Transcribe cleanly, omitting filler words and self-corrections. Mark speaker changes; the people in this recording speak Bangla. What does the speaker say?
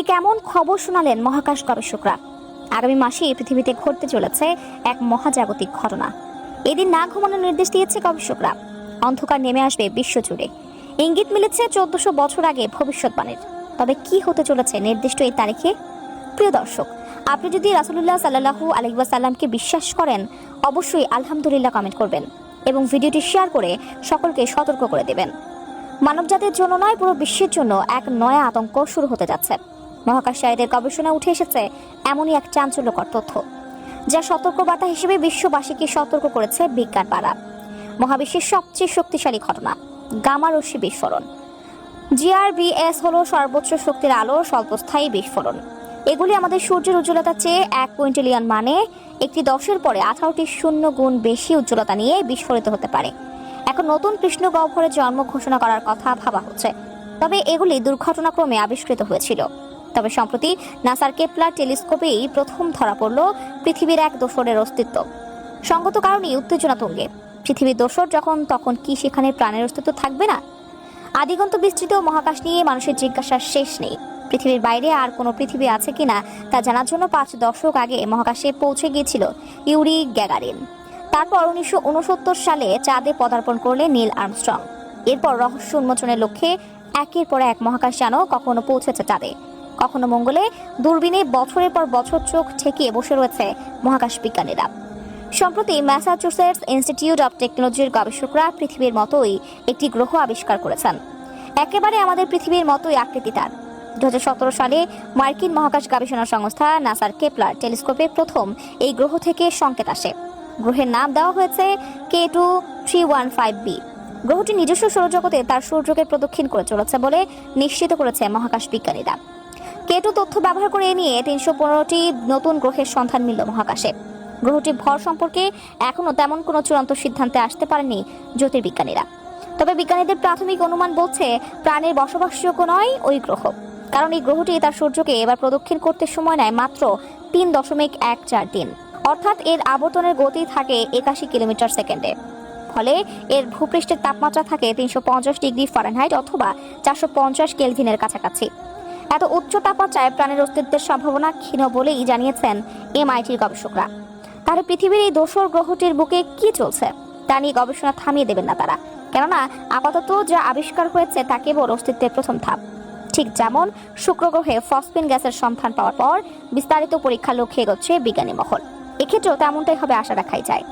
Speaker 1: কেমন খবর শোনালেন মহাকাশ গবেষকরা। আগামী মাসে পৃথিবীতে ঘটতে চলেছে এক মহাজাগতিক ঘটনা। এদিন না ঘুমানোর নির্দেশ দিয়েছে গবেষকরা। অন্ধকার নেমে আসবে বিশ্বজুড়ে। ইঙ্গিত মিলেছে 1400 বছর আগে ভবিষ্যৎবাণীর। তবে কি হতে চলেছে নির্দিষ্ট এই তারিখে? প্রিয় দর্শক, আপনি যদি রাসূলুল্লাহ সাল্লাল্লাহু আলাইহি ওয়াসাল্লামকে বিশ্বাস করেন, অবশ্যই আলহামদুলিল্লাহ কমেন্ট করবেন এবং ভিডিওটি শেয়ার করে সকলকে সতর্ক করে দেবেন। মানবজাতির জন্য নয়, পুরো বিশ্বের জন্য এক নয়া আতঙ্ক শুরু হতে যাচ্ছে। মহাকাশচারীদের গবেষণায় উঠে এসেছে এমনই এক চাঞ্চল্যকর তথ্য, যা সতর্কবার্তা হিসেবে বিশ্ববাসীকে সতর্ক করেছে বিজ্ঞান পাড়া। মহাবিশ্বের সবচেয়ে শক্তিশালী ঘটনা, গামা রশ্মি বিস্ফোরণ। জিআরবিএস হলো সর্বোচ্চ শক্তির আলোর স্বল্পস্থায়ী বিস্ফোরণ। এগুলি আমাদের সূর্যের উজ্জ্বলতার চেয়ে 1 কুইন্টিলিয়ন, মানে একটি 10-এর পরে 18টি শূন্য গুণ বেশি উজ্জ্বলতা নিয়ে বিস্ফোরিত হতে পারে। এখন নতুন কৃষ্ণ গহ্বরের জন্ম ঘোষণা করার কথা ভাবা হচ্ছে। তবে এগুলি দুর্ঘটনাক্রমে আবিষ্কৃত হয়েছিল। তবে সম্প্রতি নাসার কেপলার টেলিস্কোপেই প্রথম ধরা পড়ল পৃথিবীর এক দোসরের অস্তিত্ব। সঙ্গত কারণেই উত্তেজনা তুঙ্গে। পৃথিবীর দোসর যখন, তখন কি সেখানে প্রাণের অস্তিত্ব থাকবে না? আদিগন্ত বিস্তৃত মহাকাশ নিয়ে মানুষের জিজ্ঞাসার শেষ নেই। পৃথিবীর বাইরে আর কোনো পৃথিবী আছে কিনা তা জানার জন্য 5 দশক আগে মহাকাশে পৌঁছে গিয়েছিল ইউরি গ্যাগারিন। তারপর 1969 সালে চাঁদে পদার্পণ করলেন নীল আর্মস্ট্রং। এরপর রহস্য উন্মোচনের লক্ষ্যে একের পর এক মহাকাশযান কখনো পৌঁছেছে চাঁদে, কখনো মঙ্গলে। দূরবীনে বছরের পর বছর চোখ ঠেকিয়ে বসে রয়েছে মহাকাশ বিজ্ঞানীরা। সম্প্রতি ম্যাসাচুসেটস ইনস্টিটিউট অব টেকনোলজির গবেষকরা পৃথিবীর মতোই একটি গ্রহ আবিষ্কার করেছেন। একেবারে আমাদের পৃথিবীর মতোই আকৃতি তার। 2017 সালে মার্কিন মহাকাশ গবেষণা সংস্থা নাসার কেপলার টেলিস্কোপে প্রথম এই গ্রহ থেকে সংকেত আসে। গ্রহের নাম দেওয়া হয়েছে K2 315b। গ্রহটি নিজস্ব সৌরজগতে তার সূর্যকে প্রদক্ষিণ করে চলেছে বলে নিশ্চিত করেছে মহাকাশ বিজ্ঞানীরা। K2 তথ্য ব্যবহার করে নিয়ে 315টি নতুন গ্রহের সন্ধান মিলল মহাকাশে। গ্রহটির ভর সম্পর্কে এখনো তেমন কোনো চূড়ান্ত সিদ্ধান্তে আসতে পারেনি জ্যোতির্বিজ্ঞানীরা। তবে বিজ্ঞানীদের প্রাথমিক অনুমান বলছে প্রাণের বসবাসযোগ্য নয় ওই গ্রহ, কারণ এই গ্রহটি তার সূর্যকে এবার প্রদক্ষিণ করতে সময় নেয় মাত্র 3.14 দিন। অর্থাৎ এর আবর্তনের গতি থাকে 81 কিলোমিটার সেকেন্ডে। ফলে এর ভূপৃষ্ঠের তাপমাত্রা থাকে 350 ডিগ্রি ফারেনহাইট অথবা 450 কেলভিনের কাছাকাছি। এত উচ্চ তাপমাত্রায় প্রাণের অস্তিত্বের সম্ভাবনা ক্ষীণ বলেই জানিয়েছেন MITর গবেষকরা। তাহলে পৃথিবীর এই দোসর গ্রহটির বুকে কি চলছে তা নিয়ে গবেষণা থামিয়ে দেবেন না তারা, কেননা আপাতত যা আবিষ্কার হয়েছে তা কেবল অস্তিত্বের প্রথম ধাপ। ঠিক যেমন শুক্র গ্রহে ফসফিন গ্যাসের সন্ধান পাওয়ার পর বিস্তারিত পরীক্ষার লক্ষ্যে এগোচ্ছে বিজ্ঞানী মহল, এক্ষেত্রেও তেমনটাই হবে আশা রাখাই যায়।